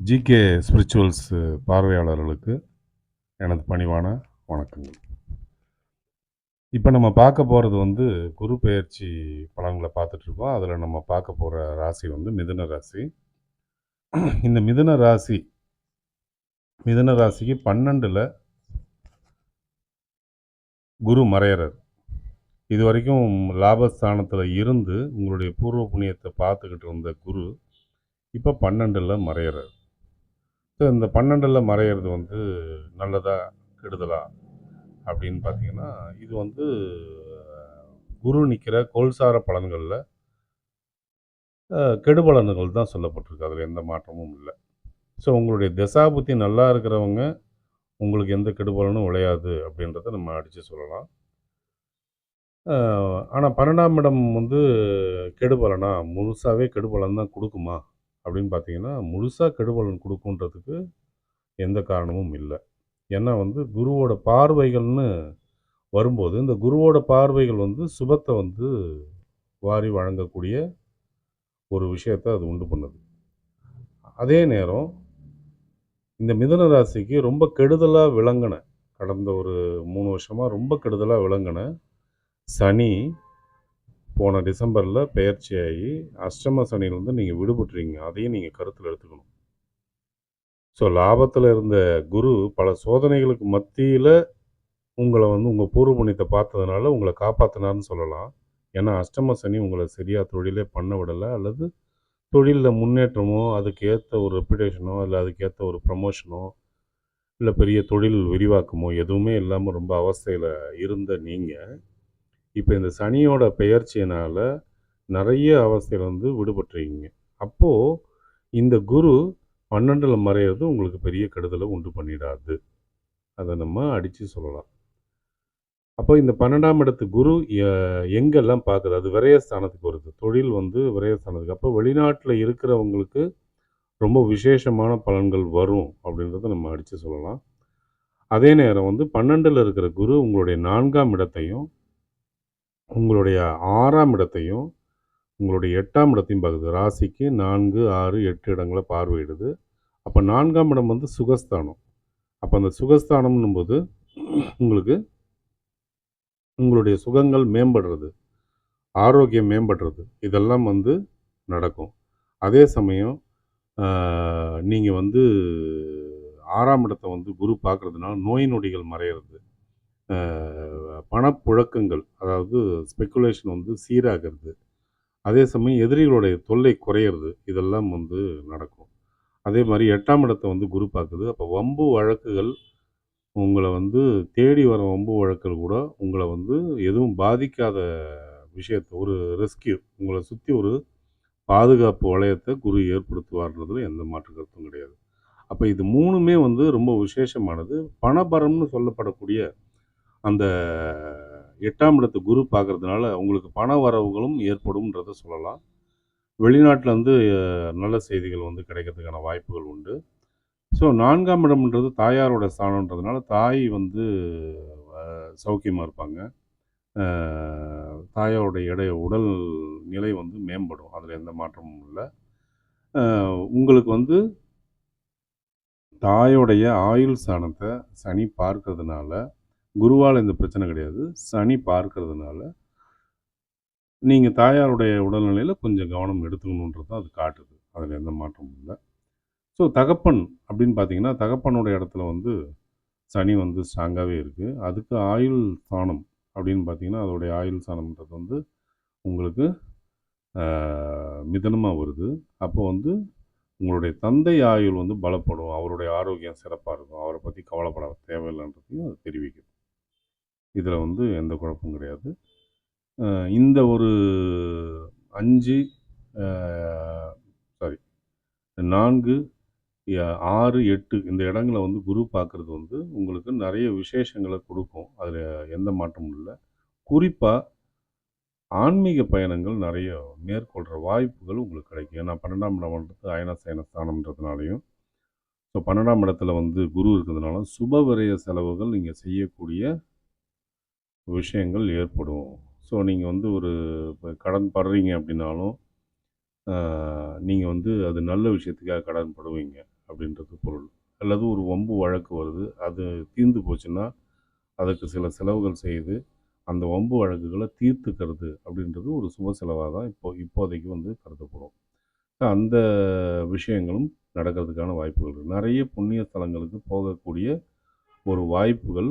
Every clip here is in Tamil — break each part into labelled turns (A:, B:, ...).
A: ஜிகே ஸ்பிரிச்சுவல்ஸ் பார்வையாளர்களுக்கு எனது பணிவான வணக்கங்கள். இப்போ நம்ம பார்க்க போகிறது வந்து குரு பெயர்ச்சி பலன்களை பார்த்துட்ருக்கோம். அதில் நம்ம பார்க்க போகிற ராசி வந்து மிதுன ராசி. இந்த மிதுன ராசிக்கு 12ல் குரு மறையிறார். இது வரைக்கும் லாபஸ்தானத்தில் இருந்து உங்களுடைய பூர்வ புண்ணியத்தை பார்த்துக்கிட்டு இருந்த குரு இப்போ 12ல் மறையிறார். ஸோ இந்த 12ல் மறையிறது வந்து நல்லதா கெடுதலா அப்படின்னு பார்த்தீங்கன்னா, இது வந்து குரு நிற்கிற கோல்சார பலன்களில் கெடுபலன்கள் தான் சொல்லப்பட்டிருக்கு. அதில் எந்த மாற்றமும் இல்லை. ஸோ உங்களுடைய தசாபுத்தி நல்லா இருக்கிறவங்க உங்களுக்கு எந்த கெடுபலனும் விளையாது அப்படின்றத நம்ம அடித்து சொல்லலாம். ஆனால் 12ஆம் இடம் வந்து கெடுபலனா முழுசாகவே கெடுபலன் தான் கொடுக்குமா அப்படின்னு பார்த்தீங்கன்னா, முழுசாக கெடுபலன் கொடுக்குன்றதுக்கு எந்த காரணமும் இல்லை. ஏன்னா வந்து குருவோட பார்வைகள்னு வரும்போது, இந்த குருவோட பார்வைகள் வந்து சுபத்தை வந்து வாரி வழங்கக்கூடிய ஒரு விஷயத்தை அது உண்டு பண்ணுது. அதே நேரம் இந்த மிதுன ராசிக்கு ரொம்ப கெடுதலாக விளங்கின கடந்த ஒரு 3 வருஷமாக ரொம்ப கெடுதலாக விளங்கின சனி போன டிசம்பரில் பெயர்ச்சியாகி அஷ்டம சனியிலேருந்து நீங்கள் விடுபட்டுறீங்க. அதையும் நீங்கள் கருத்தில் எடுத்துக்கணும். ஸோ லாபத்தில் இருந்த குரு பல சோதனைகளுக்கு மத்தியில் உங்களை வந்து உங்கள் பூர்வ புண்ணியத்தை பார்த்ததுனால உங்களை காப்பாற்றினார்னு சொல்லலாம். ஏன்னா அஷ்டம சனி உங்களை சரியாக தொழிலே பண்ண விடலை, அல்லது தொழிலில் முன்னேற்றமோ அதுக்கு ஏற்ற ஒரு ரெப்புடேஷனோ இல்லை அதுக்கேற்ற ஒரு ப்ரமோஷனோ இல்லை பெரிய தொழில் விரிவாக்கமோ எதுவுமே இல்லாமல் ரொம்ப அவஸ்தையில் இருந்த நீங்கள் இப்போ இந்த சனியோட பெயர்ச்சியினால் நிறைய அவஸ்தையில் வந்து விடுபட்டுருக்கீங்க. அப்போது இந்த குரு 12ல் மறையிறது உங்களுக்கு பெரிய கெடுதலை உண்டு பண்ணிடாது. அதை நம்ம அடித்து சொல்லலாம். அப்போ இந்த 12ஆம் இடத்து குரு எங்கெல்லாம் பார்க்குது, அது விரயஸ்தானத்துக்கு வருது. தொழில் வந்து விரயஸ்தானத்துக்கு. அப்போ வெளிநாட்டில் இருக்கிறவங்களுக்கு ரொம்ப விசேஷமான பலன்கள் வரும் அப்படின்றத நம்ம அடித்து சொல்லலாம். அதே நேரம் வந்து 12ல் இருக்கிற குரு உங்களுடைய 4ஆம் இடத்தையும் உங்களுடைய 6ஆம் இடத்தையும் உங்களுடைய 8ஆம் இடத்தையும் பார்க்குது. ராசிக்கு 4, 6, 8 இடங்களை பார்வையிடுது. அப்போ 4ஆம் இடம் வந்து சுகஸ்தானம். அப்போ அந்த சுகஸ்தானம்னும் போது உங்களுக்கு உங்களுடைய சுகங்கள் மேம்படுறது, ஆரோக்கியம் மேம்படுறது, இதெல்லாம் வந்து நடக்கும். அதே சமயம் நீங்கள் வந்து 6ஆம் இடத்தை வந்து குரு பார்க்குறதுனால நோய் நொடிகள் மறையிறது, பணப்புழக்கங்கள் அதாவது ஸ்பெக்குலேஷன் வந்து சீராகிறது. அதே சமயம் எதிரிகளுடைய தொல்லை குறையிறது, இதெல்லாம் வந்து நடக்கும். அதே மாதிரி 8ஆம் இடத்தை வந்து குரு பார்க்குது. அப்போ வம்பு வழக்குகள் உங்களை வந்து தேடி வர வம்பு வழக்குகள் கூட உங்களை வந்து எதுவும் பாதிக்காத விஷயத்த ஒரு ரெஸ்க்யூ உங்களை சுற்றி ஒரு பாதுகாப்பு வளையத்தை குரு ஏற்படுத்துவார்ன்றதுல எந்த மாற்று கருத்தும் கிடையாது. அப்போ இது 3மே வந்து ரொம்ப விசேஷமானது. பணபரம்னு சொல்லப்படக்கூடிய அந்த 8ஆம் இடத்தை குரு பார்க்கறதுனால உங்களுக்கு பண வரவுகளும் ஏற்படும்ன்றத சொல்லலாம். வெளிநாட்டில் வந்து நல்ல செய்திகள் வந்து கிடைக்கிறதுக்கான வாய்ப்புகள் உண்டு. ஸோ 4ஆம் இடம்ன்றது தாயாரோட ஸ்தானம்ன்றதுனால தாய் வந்து சௌக்கியமாக இருப்பாங்க. தாயோட உடல் நிலை வந்து மேம்படும். அதில் எந்த மாற்றமும் இல்லை. உங்களுக்கு வந்து தாயோடைய ஆயுள் ஸ்தானத்தை சனி பார்க்கறதுனால, குருவால் இந்த பிரச்சனை கிடையாது. சனி பார்க்கறதுனால, நீங்கள் தாயாருடைய உடல்நிலையில் கொஞ்சம் கவனம் எடுத்துக்கணுன்றது தான் அது காட்டுது. அதில் எந்த மாற்றமும் இல்லை. ஸோ தகப்பன் அப்படின்னு பார்த்தீங்கன்னா, தகப்பனுடைய இடத்துல வந்து சனி வந்து ஸ்ட்ராங்காகவே இருக்குது. அதுக்கு ஆயுள் ஸ்தானம் அப்படின்னு பார்த்தீங்கன்னா, அதோடைய ஆயுள் ஸ்தானம்ன்றது வந்து உங்களுக்கு மிதனமாக வருது. அப்போ வந்து உங்களுடைய தந்தை ஆயுள் வந்து பலப்படும். அவருடைய ஆரோக்கியம் சிறப்பாக இருக்கும். அவரை பற்றி கவலைப்பட தேவையில்லைன்றதையும் அது தெரிவிக்குது. இதில் வந்து எந்த குழப்பமும் கிடையாது. இந்த ஒரு 5 சாரி 4, 6, 8 இந்த இடங்கள வந்து குரு பார்க்குறது வந்து உங்களுக்கு நிறைய விசேஷங்கள கொடுக்கும். அதில் எந்த மாற்றமும் இல்லை. குறிப்பாக ஆன்மீக பயணங்கள் நிறைய மேற்கொள்கிற வாய்ப்புகள் உங்களுக்கு கிடைக்கும். ஏன்னா 12ஆம் இடம்ன்றது அயன சயன ஸ்தானம்ன்றதுனாலையும், ஸோ 12ஆம் இடத்துல வந்து குரு இருக்கிறதுனால சுப விரய செலவுகள் நீங்கள் செய்யக்கூடிய விஷயங்கள் ஏற்படும். ஸோ நீங்கள் வந்து ஒரு இப்போ கடன் படுறீங்க அப்படின்னாலும், நீங்கள் வந்து அது நல்ல விஷயத்துக்காக கடன் படுவீங்க அப்படின்றது பொருள். அல்லது ஒரு வம்பு வழக்கு வருது, அது தீர்ந்து போச்சுன்னா, அதுக்கு சில செலவுகள் செய்து, அந்த வம்பு வழக்குகள தீர்த்துக்கிறது அப்படின்றது ஒரு சுப செலவா தான் இப்போதைக்கு வந்து கருதப்படும். அந்த விஷயங்களும் நடக்கிறதுக்கான வாய்ப்புகள் இருக்கு. நெறைய புண்ணிய ஸ்தலங்களுக்கு போகக்கூடிய ஒரு வாய்ப்புகள்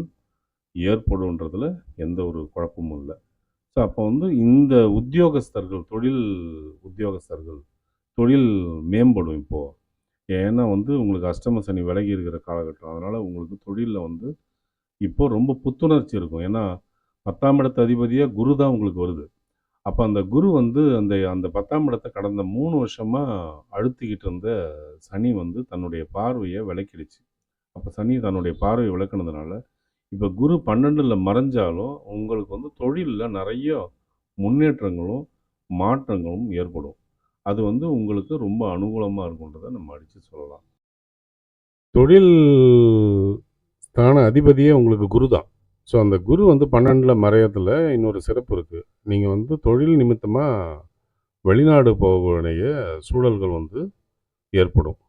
A: ஏற்படும்ன்றதுல எந்த ஒரு குழப்பமும் இல்ல. ஸோ அப்போ வந்து இந்த உத்தியோகஸ்தர்கள், தொழில் உத்தியோகஸ்தர்கள், தொழில் மேம்படும் இப்போ. ஏன்னா வந்து உங்களுக்கு அஷ்டம சனி விலகி இருக்கிற காலகட்டம். அதனால உங்களுக்கு தொழில்ல வந்து இப்போ ரொம்ப புத்துணர்ச்சி இருக்கும். ஏன்னா 10ஆம் இடத்து அதிபதியா குரு தான் உங்களுக்கு வருது. அப்ப அந்த குரு வந்து அந்த அந்த 10ஆம் இடத்த கடந்த 3 வருஷமா அழுத்திக்கிட்டு இருந்த சனி வந்து தன்னுடைய பார்வைய விலக்கிடுச்சு. அப்ப சனி தன்னுடைய பார்வைய விலக்குனதுனால, இப்ப குரு 12ல மறைஞ்சாலும், உங்களுக்கு வந்து தொழில்ல நெறைய முன்னேற்றங்களும், மாற்றங்களும் ஏற்படும். அது வந்து உங்களுக்கு ரொம்ப அனுகூலமா இருக்குன்றத நம்ம அடிச்சு சொல்லலாம். தொழில் ஸ்தான அதிபதியே உங்களுக்கு குரு தான். ஸோ, அந்த குரு வந்து 12ல மறையறதுல இன்னொரு சிறப்பு இருக்கு. நீங்க வந்து தொழில் நிமித்தமா வெளிநாடு போக வேண்டிய சூழல்கள் வந்து ஏற்படும்.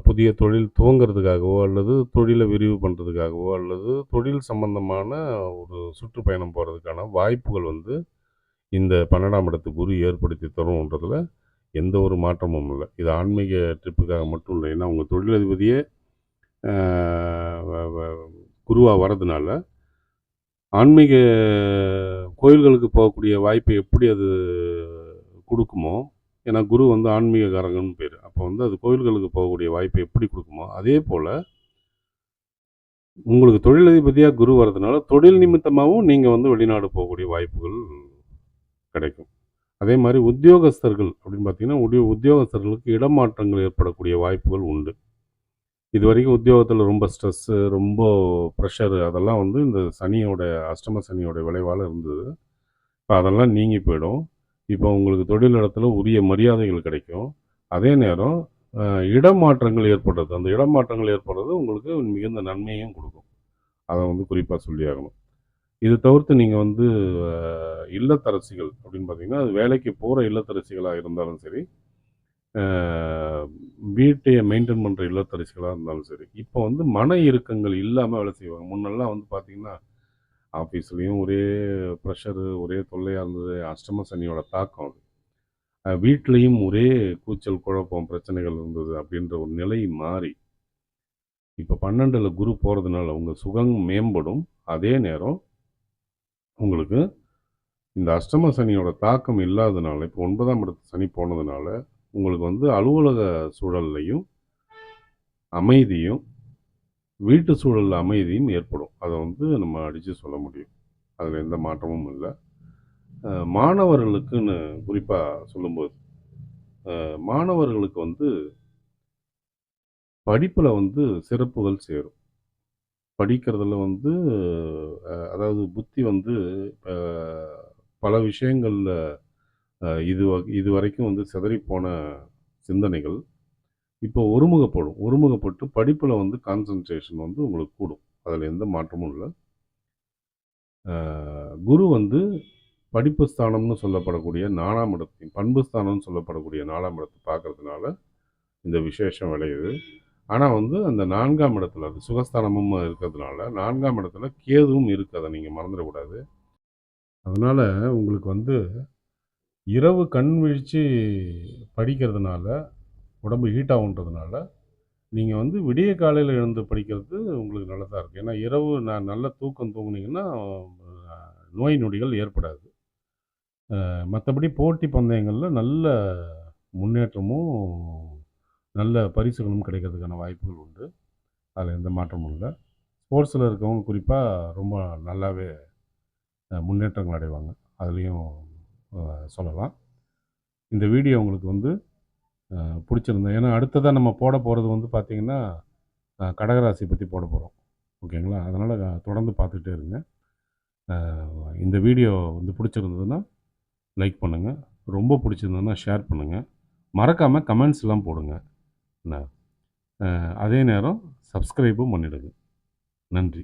A: புதிய தொழில் துவங்குறதுக்காகவோ, அல்லது தொழில விரிவு பண்றதுக்காகவோ, அல்லது தொழில் சம்பந்தமான ஒரு சுற்றுப்பயணம் போறதுக்கான வாய்ப்புகள் வந்து இந்த 12ஆம் இடத்து குரு ஏற்படுத்தி தரும்ன்றதுல எந்த ஒரு மாற்றமும் இல்ல. இது ஆன்மீக ட்ரிப்புக்காக மட்டும் இல்ல. ஏன்னா, உங்க தொழிலதிபதியே அ வ வ குருவா வரதுனால, ஆன்மீக கோயில்களுக்கு போகக்கூடிய வாய்ப்பை எப்படி அது குடுக்குமோ, ஏன்னா குரு வந்து ஆன்மீககாரகன்னு பேரு. அப்போ வந்து அது கோயில்களுக்கு போகக்கூடிய வாய்ப்பை எப்படி குடுக்குமோ, அதே போல உங்களுக்கு தொழிலதிபதியா குரு வரதுனால, தொழில் நிமித்தமாவும் நீங்க வந்து வெளிநாடு போகக்கூடிய வாய்ப்புகள் கிடைக்கும். அதே மாரி உத்தியோகஸ்தர்கள் அப்படின்னு பார்த்தீங்கன்னா, உத்தியோகஸ்தர்களுக்கு இடமாற்றங்கள் ஏற்படக்கூடிய வாய்ப்புகள் உண்டு. இதுவரைக்கும் உத்தியோகத்தில ரொம்ப ஸ்ட்ரெஸ்ஸு, ரொம்ப ப்ரெஷரு அதெல்லாம் வந்து இந்த சனியோட அஷ்டம சனியோட விளைவால இருந்தது. இப்ப அதெல்லாம் நீங்கி போயிடும். இப்போ உங்களுக்கு தொழில் இடத்துல உரிய மரியாதைகள் கிடைக்கும். அதே நேரம் அ இடமாற்றங்கள் ஏற்படுறது. அந்த இடமாற்றங்கள் ஏற்படுறது உங்களுக்கு மிகுந்த நன்மையும் குடுக்கும். அத வந்து குறிப்பா சொல்லியாகணும். இது தவிர்த்து நீங்க வந்து இல்லத்தரசிகள் அப்படின்னு பார்த்தீங்கன்னா, அது வேலைக்கு போற இல்லத்தரசிகளா இருந்தாலும் சரி, அ வீட்டைய மெயின்டெயின் பண்ற இல்லத்தரசிகளா இருந்தாலும் சரி, இப்போ வந்து மன இறுக்கங்கள் இல்லாம வேலை செய்வாங்க. முன்னெல்லாம் வந்து பார்த்தீங்கன்னா, ஆஃபீஸ்லயும் ஒரே ப்ரெஷரு, ஒரே தொல்லையா இருந்தது. அஷ்டம சனியோட தாக்கம் அது. வீட்லயும் ஒரே கூச்சல், குழப்பம், பிரச்சனைகள் இருந்தது அப்படின்ற ஒரு நிலை மாறி, இப்ப 12ல குரு போறதுனால உங்க சுகம் மேம்படும். அதே நேரம் உங்களுக்கு இந்த அஷ்டம சனியோட தாக்கம் இல்லாதனால, இப்போ 9ஆம் இடத்து சனி போனதுனால, உங்களுக்கு வந்து அலுவலக சூழல்லையும் அமைதியும், வீட்டு சூழல்ல அமைதியும் ஏற்படும். அத வந்து நம்ம அடிச்சு சொல்ல முடியும். அதுல எந்த மாற்றமும் இல்ல. மாணவர்களுக்குன்னு குறிப்பா சொல்லும்போது, மாணவர்களுக்கு வந்து படிப்புல வந்து சிறப்புகள் சேரும். படிக்கிறதுல வந்து அதாவது புத்தி வந்து இப்ப பல விஷயங்கள்ல இதுவரைக்கும் வந்து சிதறிப்போன சிந்தனைகள் இப்போ ஒருமுகப்படும். ஒருமுகப்பட்டு படிப்புல வந்து கான்சன்ட்ரேஷன் வந்து உங்களுக்கு கூடும். அதுல எந்த மாற்றமும் இல்ல. அ குரு வந்து படிப்பு ஸ்தானம்னு சொல்லப்படக்கூடிய 4ஆம் இடத்தையும், பண்பு ஸ்தானம்னு சொல்லப்படக்கூடிய 4ஆம் இடத்த பார்க்கறதுனால இந்த விசேஷம் விளையுது. ஆனா வந்து அந்த 4ஆம் இடத்துல அது சுகஸ்தானமும் இருக்கிறதுனால 4ஆம் இடத்துல கேதுவும் இருக்கு. அத நீங்க மறந்துடக்கூடாது. அதனால உங்களுக்கு வந்து இரவு கண் விழிச்சு படிக்கிறதுனால, உடம்பு ஹீட் ஆகுன்றதுனால நீங்க வந்து விடிய காலையில எழுந்து படிக்கிறது உங்களுக்கு நல்லதா இருக்கும். ஏன்னா, இரவு நல்ல தூக்கம் தூங்குனீங்கன்னா, நோய் நொடிகள் ஏற்படாது. மத்தபடி போட்டி பந்தயங்கள்ல நல்ல முன்னேற்றமும், நல்ல பரிசுகளும் கிடைக்கிறதுக்கான வாய்ப்புகள் உண்டு. அதில எந்த மாற்றமும் இல்ல. ஸ்போர்ட்ஸ்ல இருக்கவங்க குறிப்பா ரொம்ப நல்லாவே முன்னேற்றங்கள் அடைவாங்க. அதுலயும் சொல்லலாம். இந்த வீடியோ உங்களுக்கு வந்து புடிச்சிருந்தா ஏன்னா அடுத்ததா நம்ம போறது வந்து பார்த்தீங்கன்னா, கடகராசி பத்தி போறோம். ஓகேங்களா? அதனால தொடர்ந்து பார்த்துட்டே இருங்க. அ இந்த வீடியோ வந்து பிடிச்சிருந்ததுன்னா, லைக் பண்ணுங்க. ரொம்ப பிடிச்சிருந்ததுன்னா ஷேர் பண்ணுங்க. மறக்காம கமெண்ட்ஸ்லாம் போடுங்க. என்ன அதே நேரம் சப்ஸ்கிரைபும் பண்ணிடுங்க. நன்றி.